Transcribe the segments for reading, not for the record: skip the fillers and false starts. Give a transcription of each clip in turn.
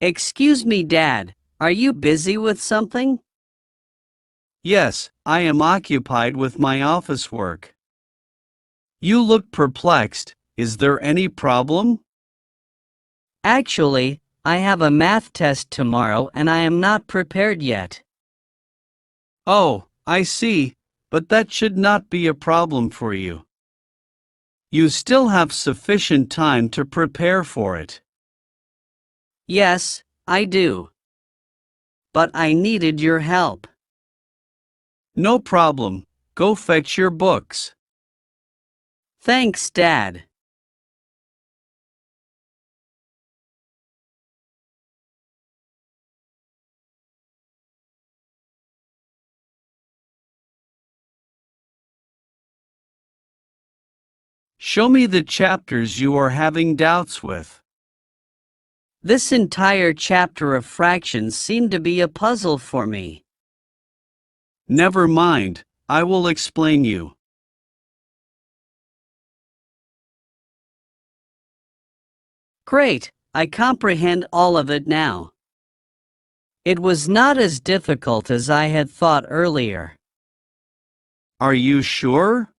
Excuse me, Dad. Are you busy with something? Yes, I am occupied with my office work. You look perplexed. Is there any problem? Actually, I have a math test tomorrow and I am not prepared yet. Oh, I see, but that should not be a problem for you. You still have sufficient time to prepare for it. Yes, I do. But I needed your help. No problem. Go fetch your books. Thanks, Dad. Show me the chapters you are having doubts with. This entire chapter of fractions seemed to be a puzzle for me. Never mind, I will explain you. Great, I comprehend all of it now. It was not as difficult as I had thought earlier. Are you sure?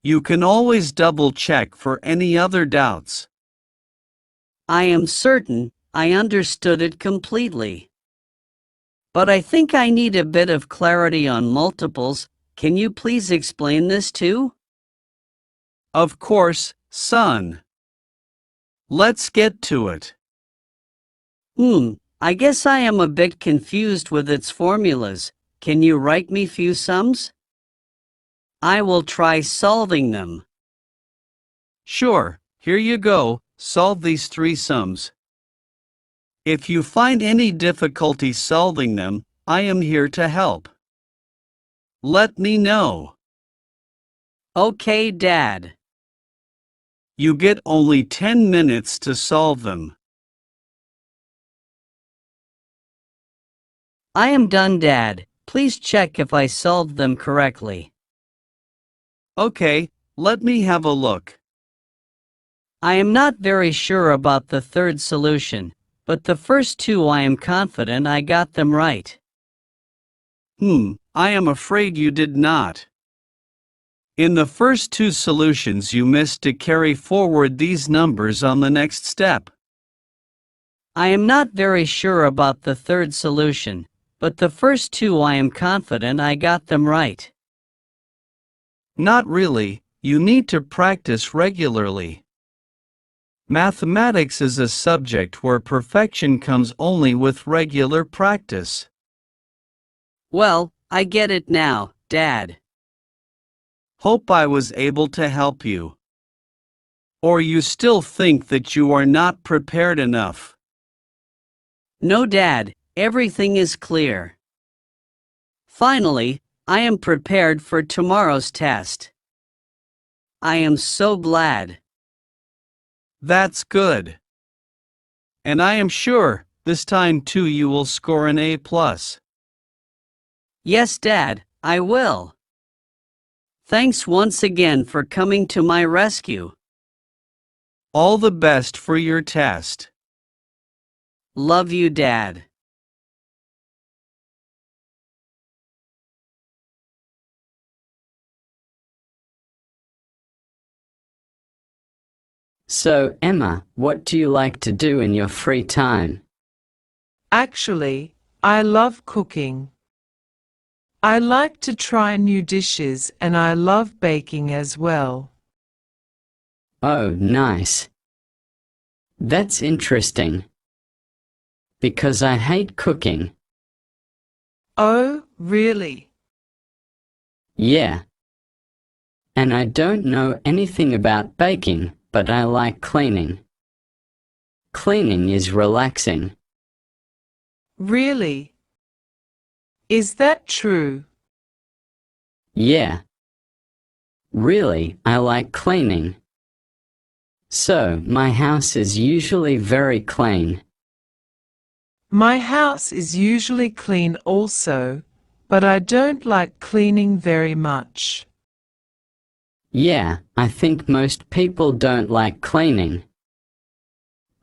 You can always double-check for any other doubts. I am certain I understood it completely. But I think I need a bit of clarity on multiples. Can you please explain this too? Of course, son. Let's get to it. I guess I am a bit confused with its formulas. Can you write me few sums? I will try solving them. Sure, here you go, solve these three sums. If you find any difficulty solving them, I am here to help. Let me know. Okay, Dad. You get only 10 minutes to solve them. I am done, Dad. Please check if I solved them correctly. Okay, let me have a look. I am not very sure about the third solution, but the first two I am confident I got them right. I am afraid you did not. In the first two solutions you missed to carry forward these numbers on the next step. I am not very sure about the third solution, but the first two I am confident I got them right. Not really, you need to practice regularly. Mathematics is a subject where perfection comes only with regular practice. Well, I get it now, Dad. Hope I was able to help you. Or you still think that you are not prepared enough? No, Dad, everything is clear. Finally, I am prepared for tomorrow's test. I am so glad. That's good. And I am sure, this time too you will score an A+. Yes, Dad, I will. Thanks once again for coming to my rescue. All the best for your test. Love you, Dad. So, Emma, what do you like to do in your free time? Actually, I love cooking. I like to try new dishes and I love baking as well. Oh, nice. That's interesting. Because I hate cooking. Oh, really? Yeah. And I don't know anything about baking, but I like cleaning. Cleaning is relaxing. Really? Is that true? Yeah. Really, I like cleaning. So, my house is usually very clean. My house is usually clean also, but I don't like cleaning very much. Yeah, I think most people don't like cleaning.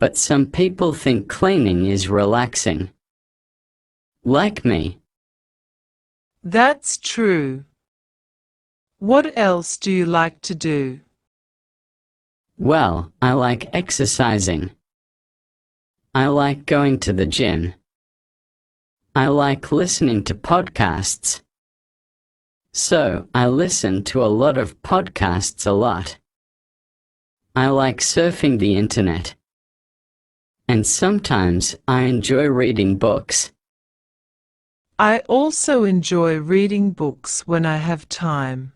But some people think cleaning is relaxing. Like me. That's true. What else do you like to do? Well, I like exercising. I like going to the gym. I like listening to podcasts. So, I listen to a lot of podcasts a lot. I like surfing the internet. And sometimes I enjoy reading books. I also enjoy reading books when I have time.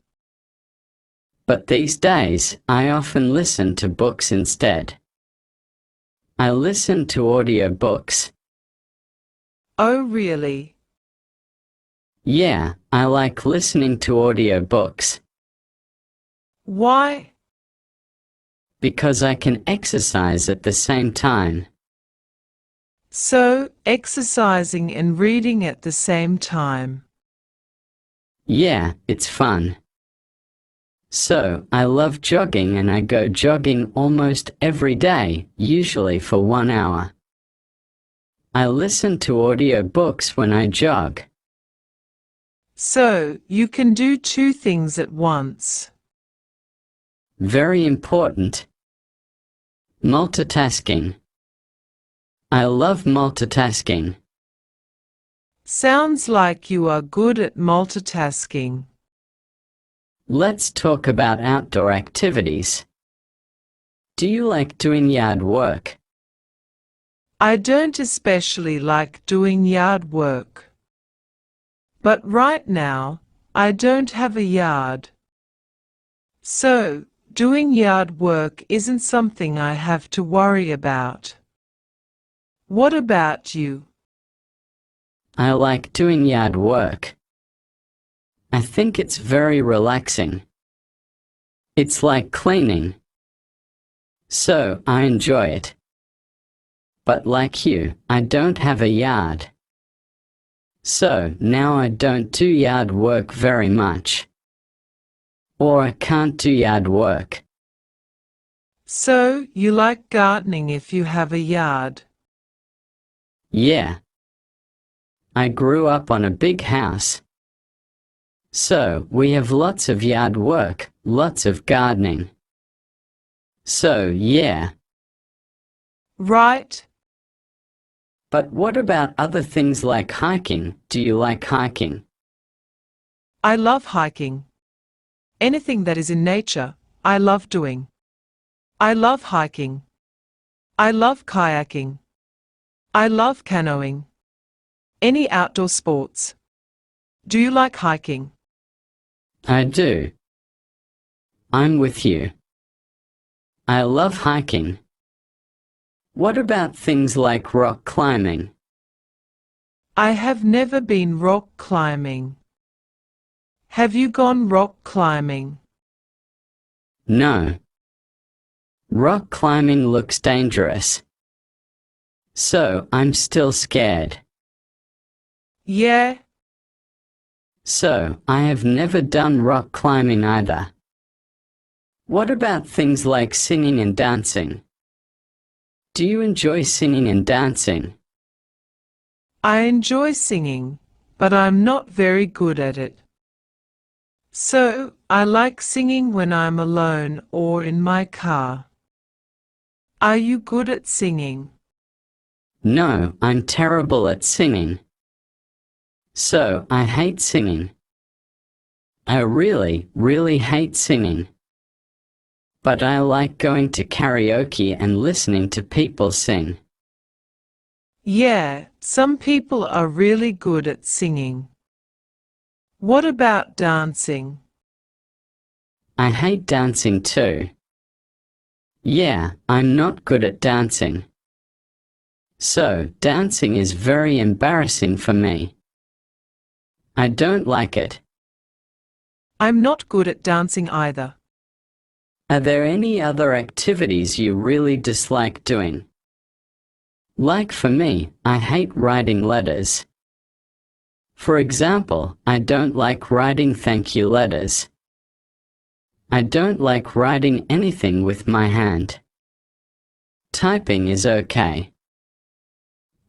But these days, I often listen to books instead. I listen to audiobooks. Oh, really? Yeah, I like listening to audiobooks. Why? Because I can exercise at the same time. So, exercising and reading at the same time. Yeah, it's fun. So, I love jogging and I go jogging almost every day, usually for 1 hour. I listen to audiobooks when I jog. So, you can do two things at once. Very important. Multitasking. I love multitasking. Sounds like you are good at multitasking. Let's talk about outdoor activities. Do you like doing yard work? I don't especially like doing yard work. But right now, I don't have a yard. So, doing yard work isn't something I have to worry about. What about you? I like doing yard work. I think it's very relaxing. It's like cleaning. So, I enjoy it. But like you, I don't have a yard. So, now I don't do yard work very much. Or I can't do yard work. So, you like gardening if you have a yard? Yeah. I grew up on a big house. So, we have lots of yard work, lots of gardening. So, yeah. Right. But what about other things like hiking? Do you like hiking? I love hiking. Anything that is in nature, I love doing. I love hiking. I love kayaking. I love canoeing. Any outdoor sports. Do you like hiking? I do. I'm with you. I love hiking. What about things like rock climbing? I have never been rock climbing. Have you gone rock climbing? No. Rock climbing looks dangerous. So, I'm still scared. Yeah, So, I have never done rock climbing either. What about things like singing and dancing? Do you enjoy singing and dancing? I enjoy singing, but I'm not very good at it. So, I like singing when I'm alone or in my car. Are you good at singing? No, I'm terrible at singing. So, I hate singing. I really, really hate singing. But I like going to karaoke and listening to people sing. Yeah, some people are really good at singing. What about dancing? I hate dancing too. Yeah, I'm not good at dancing. So, dancing is very embarrassing for me. I don't like it. I'm not good at dancing either. Are there any other activities you really dislike doing? Like for me, I hate writing letters. For example, I don't like writing thank you letters. I don't like writing anything with my hand. typing is okay.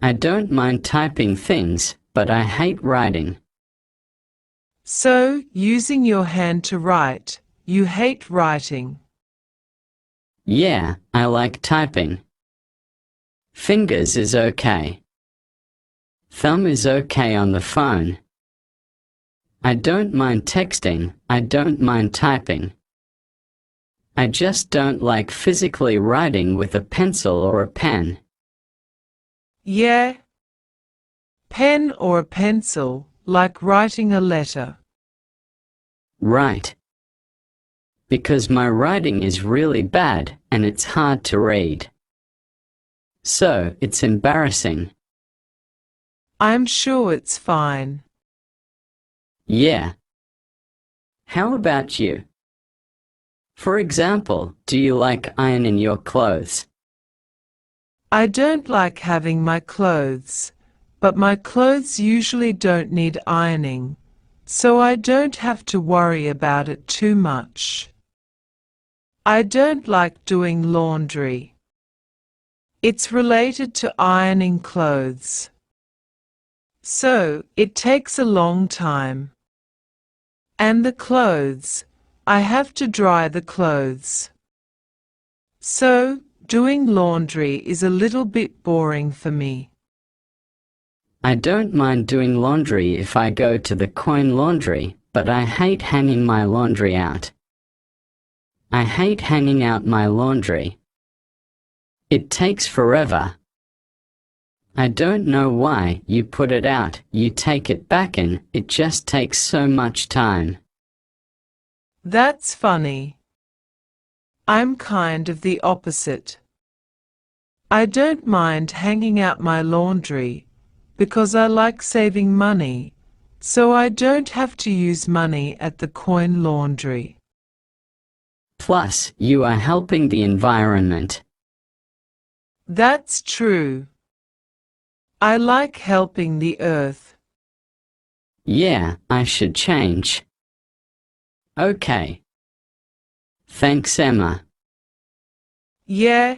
I don't mind typing things, but I hate writing. So, using your hand to write, you hate writing. Yeah, I like typing. Fingers is okay. Thumb is okay on the phone. I don't mind texting, I don't mind typing. I just don't like physically writing with a pencil or a pen. Yeah. Pen or a pencil, like writing a letter. Right. Because my writing is really bad and it's hard to read. So, it's embarrassing. I'm sure it's fine. Yeah. How about you? For example, do you like ironing your clothes? I don't like having my clothes, but my clothes usually don't need ironing, so I don't have to worry about it too much. I don't like doing laundry. It's related to ironing clothes. So, it takes a long time. And the clothes, I have to dry the clothes. So, doing laundry is a little bit boring for me. I don't mind doing laundry if I go to the coin laundry, but I hate hanging my laundry out. I hate hanging out my laundry. It takes forever. I don't know why you put it out, you take it back in, it just takes so much time. That's funny. I'm kind of the opposite. I don't mind hanging out my laundry because I like saving money, so I don't have to use money at the coin laundry. Plus, you are helping the environment. That's true. I like helping the earth. Yeah, I should change. Okay. Thanks, Emma. Yeah,